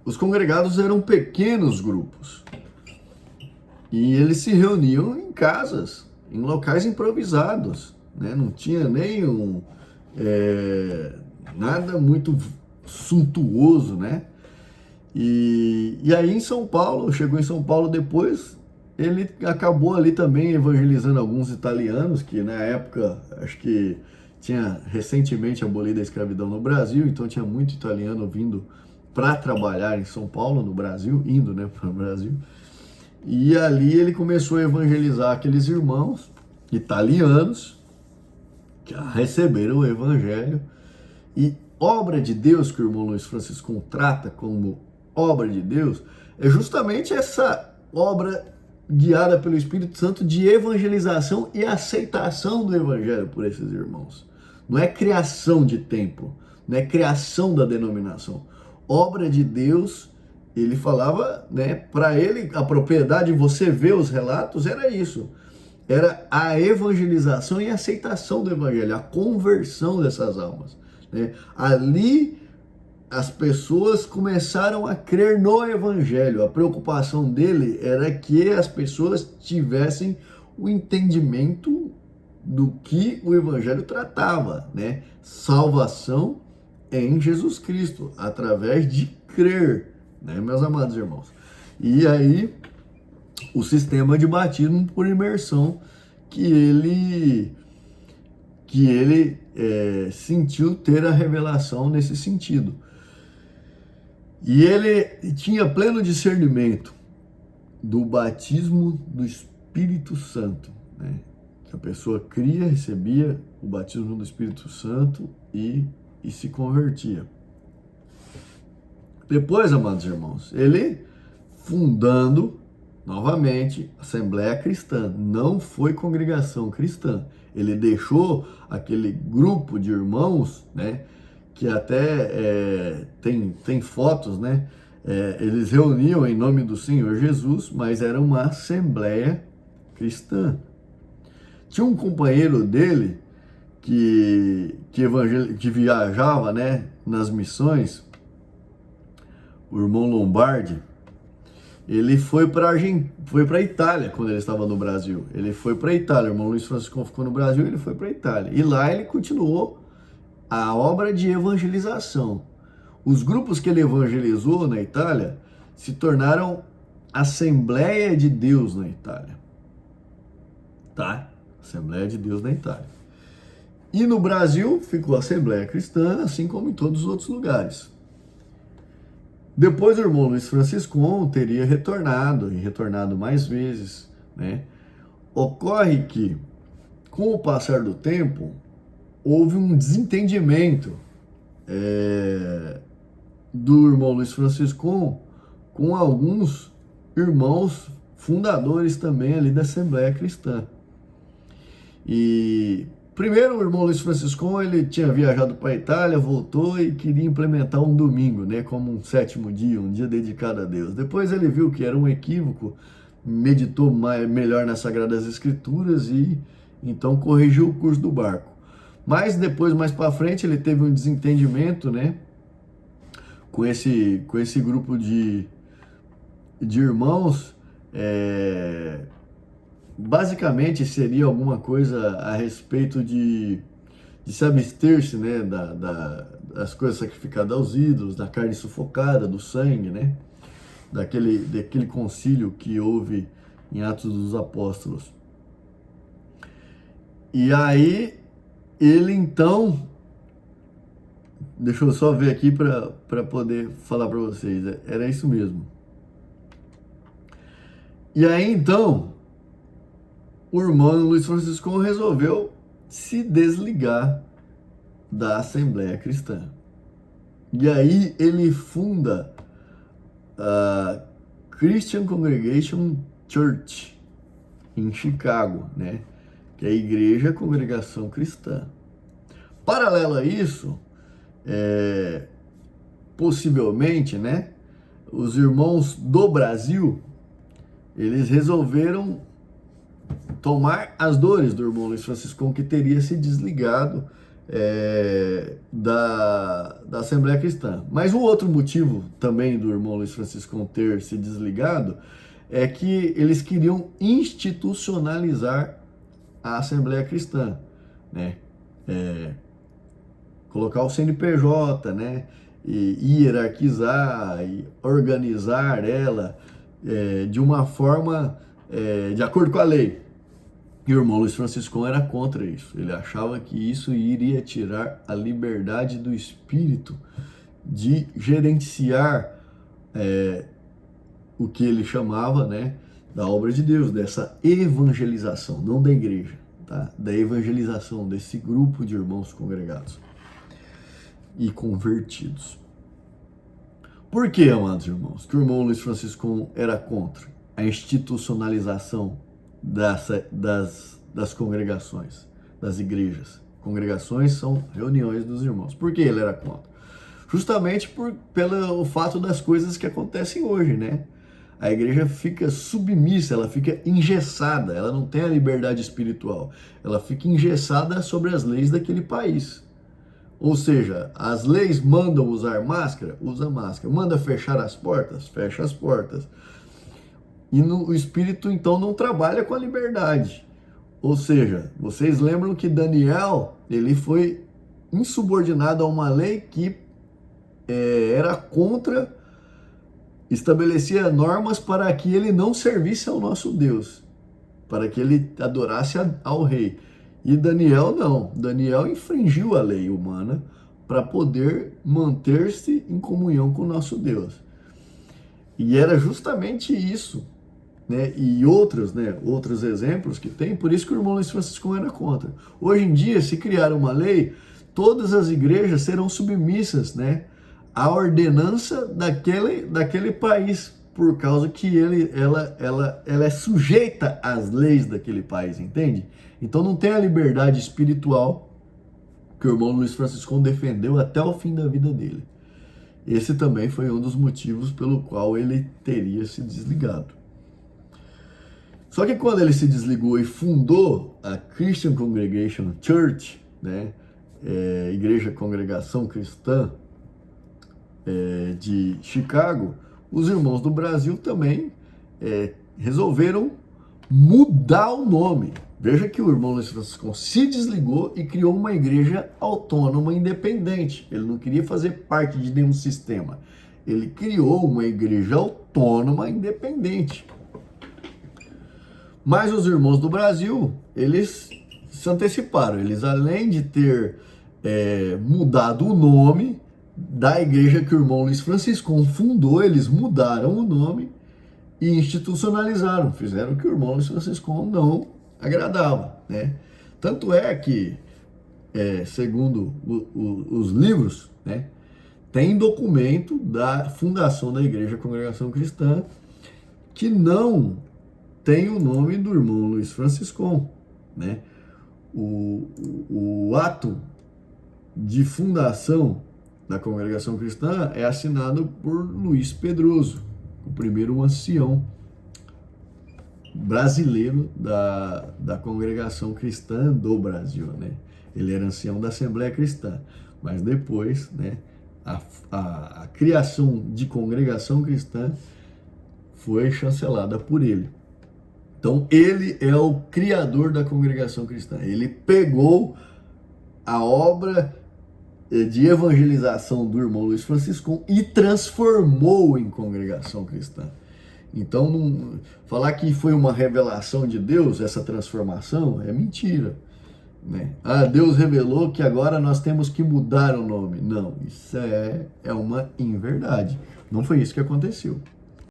os congregados eram pequenos grupos e eles se reuniam em casas, em locais improvisados, né? Não tinha nada muito suntuoso, né? E aí em São Paulo, chegou em São Paulo depois, ele acabou ali também evangelizando alguns italianos, que na época, acho que tinha recentemente abolido a escravidão no Brasil, então tinha muito italiano vindo para trabalhar em São Paulo, no Brasil, indo, né, para o Brasil. E ali ele começou a evangelizar aqueles irmãos italianos que receberam o evangelho. E obra de Deus, que o irmão Luiz Francisco trata como obra de Deus, é justamente essa obra guiada pelo Espírito Santo de evangelização e aceitação do evangelho por esses irmãos. Não é criação de templo, não é criação da denominação. Obra de Deus, ele falava, né, para ele, a propriedade, você vê os relatos, era isso. Era a evangelização e a aceitação do evangelho, a conversão dessas almas, né? Ali as pessoas começaram a crer no evangelho. A preocupação dele era que as pessoas tivessem o entendimento do que o evangelho tratava, né? Salvação em Jesus Cristo, através de crer, né, meus amados irmãos? E aí, o sistema de batismo por imersão que ele sentiu ter a revelação nesse sentido. E ele tinha pleno discernimento do batismo do Espírito Santo, né? Que a pessoa cria, recebia o batismo do Espírito Santo e se convertia. Depois, amados irmãos, ele fundando novamente Assembleia Cristã, não foi congregação cristã. Ele deixou aquele grupo de irmãos, né, que até tem fotos, né? Eles reuniam em nome do Senhor Jesus, mas era uma Assembleia Cristã. Tinha um companheiro dele que viajava, né, nas missões, o irmão Lombardi. Ele foi para a Itália quando ele estava no Brasil. Ele foi para a Itália. O irmão Luiz Francisco ficou no Brasil, ele foi para a Itália. E lá ele continuou a obra de evangelização. Os grupos que ele evangelizou na Itália se tornaram Assembleia de Deus na Itália. Tá? Assembleia de Deus na Itália. E no Brasil ficou a Assembleia Cristã, assim como em todos os outros lugares. Depois o irmão Luiz Francisco teria retornado, e retornado mais vezes, né? Ocorre que, com o passar do tempo, houve um desentendimento do irmão Luiz Francisco com alguns irmãos fundadores também ali da Assembleia Cristã. E primeiro o irmão Luiz Francisco, ele tinha viajado para a Itália, voltou e queria implementar um domingo, né, como um sétimo dia, um dia dedicado a Deus. Depois ele viu que era um equívoco, meditou melhor nas Sagradas Escrituras e então corrigiu o curso do barco. Mas depois, mais para frente, ele teve um desentendimento, né, com esse grupo de irmãos. Basicamente seria alguma coisa a respeito de se abster-se, né, das coisas sacrificadas aos ídolos, da carne sufocada, do sangue, né, daquele concílio que houve em Atos dos Apóstolos. E aí ele então, deixa eu só ver aqui para poder falar para vocês, era isso mesmo. E aí então o irmão Luiz Francisco resolveu se desligar da Assembleia Cristã. E aí ele funda a Christian Congregation Church em Chicago, né? Que é a Igreja Congregação Cristã. Paralelo a isso, possivelmente, né, os irmãos do Brasil, eles resolveram tomar as dores do irmão Luiz Francisco, que teria se desligado da Assembleia Cristã. Mas o outro motivo também do irmão Luiz Franciscão ter se desligado é que eles queriam institucionalizar a Assembleia Cristã, né? Colocar o CNPJ, né? E hierarquizar e organizar ela de uma forma de acordo com a lei. E o irmão Luiz Franciscão era contra isso. Ele achava que isso iria tirar a liberdade do espírito de gerenciar o que ele chamava, né, da obra de Deus, dessa evangelização, não da igreja, tá? Da evangelização desse grupo de irmãos congregados e convertidos. Por que, amados irmãos, que o irmão Luiz Franciscão era contra a institucionalização das congregações, das igrejas? Congregações são reuniões dos irmãos. Por que ele era contra? Justamente pelo fato das coisas que acontecem hoje, né? A igreja fica submissa, ela fica engessada, ela não tem a liberdade espiritual, ela fica engessada sobre as leis daquele país. Ou seja, as leis mandam usar máscara, usa máscara. Manda fechar as portas, fecha as portas. E o espírito então não trabalha com a liberdade. Ou seja, vocês lembram que Daniel, ele foi insubordinado a uma lei que era contra, estabelecia normas para que ele não servisse ao nosso Deus, para que ele adorasse ao rei. E Daniel não, Daniel infringiu a lei humana para poder manter-se em comunhão com o nosso Deus. E era justamente isso, né? E outros exemplos que tem, por isso que o irmão Luiz Franciscão era contra. Hoje em dia, se criar uma lei, todas as igrejas serão submissas, né, à ordenança daquele país, por causa que ela é sujeita às leis daquele país, entende? Então não tem a liberdade espiritual que o irmão Luiz Franciscão defendeu até o fim da vida dele. Esse também foi um dos motivos pelo qual ele teria se desligado. Só que quando ele se desligou e fundou a Christian Congregation Church, né, Igreja Congregação Cristã de Chicago, os irmãos do Brasil também resolveram mudar o nome. Veja que o irmão Luiz Franciscão se desligou e criou uma igreja autônoma, independente. Ele não queria fazer parte de nenhum sistema. Ele criou uma igreja autônoma, independente. Mas os irmãos do Brasil, eles se anteciparam. Eles, além de ter mudado o nome da igreja que o irmão Luiz Franciscão fundou, eles mudaram o nome e institucionalizaram. Fizeram o que o irmão Luiz Franciscão não agradava, né? Tanto é que, segundo os livros, né, tem documento da fundação da Igreja Congregação Cristã que não tem o nome do irmão Luiz Franciscão, né? O ato de fundação da Congregação Cristã é assinado por Luiz Pedroso, o primeiro ancião brasileiro da Congregação Cristã do Brasil, né? Ele era ancião da Assembleia Cristã, mas depois, né, a criação de Congregação Cristã foi chancelada por ele. Então, ele é o criador da Congregação Cristã. Ele pegou a obra de evangelização do irmão Luiz Franciscão e transformou em Congregação Cristã. Então, falar que foi uma revelação de Deus, essa transformação, é mentira, né? Deus revelou que agora nós temos que mudar o nome. Não, isso é uma inverdade. Não foi isso que aconteceu.